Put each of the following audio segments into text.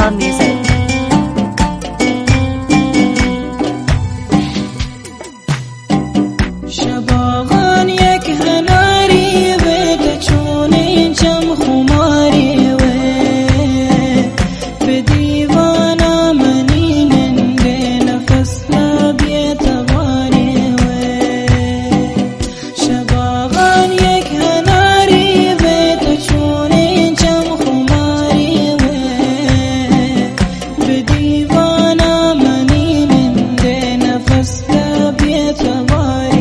Sound Music. شباغان یک هناری به چون چم خماری و به دیوانه منی ننده نفس لبی تواری و شباغان یک هناری به چون چم خماری و به دیوانه منی ننده نفس لبی تواری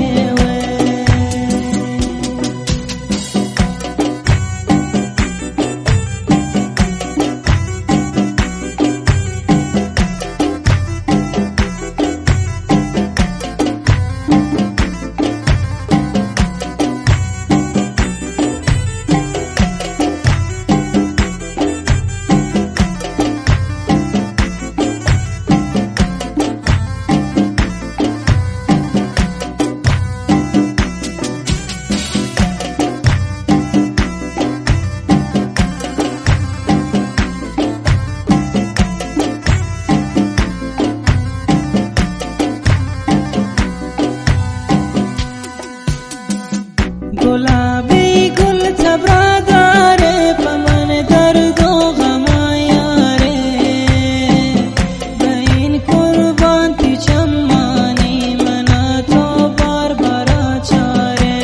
गुलाबी गुल छबरा रे पवन दर्द गमाया रे बहन कुर्बान थी चम्मानी मना तो बार बार चारे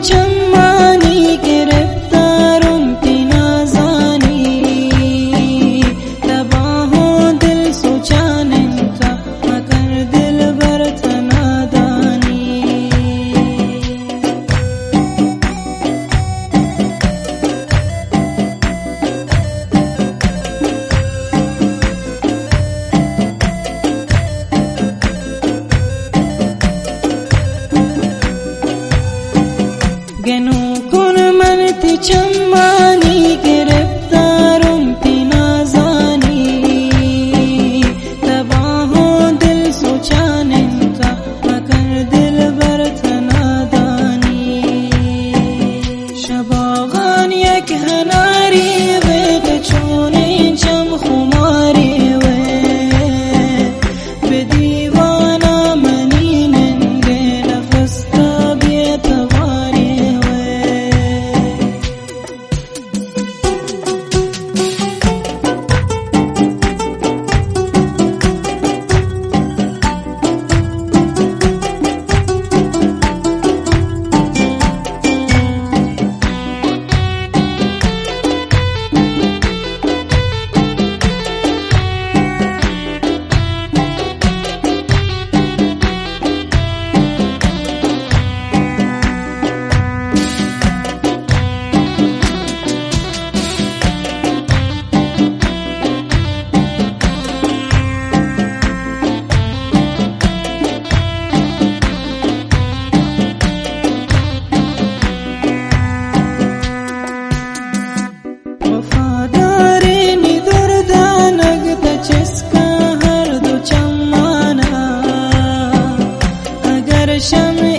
चम्मानी गिरफ्तारों की नाज़ानी तबाहों दिल सोचाने था मगर दिल भर था नादानी गनो कुन मन थी चम्मानी गिरफ्तारों थी नाज़ानी तबाहों दिल सोचाने था मगर दिल भर था नादानी शबागान एक हनारी वेद छोने चम खुमारी वे बेदीवाना मनी नंगे नफस तबियत شمع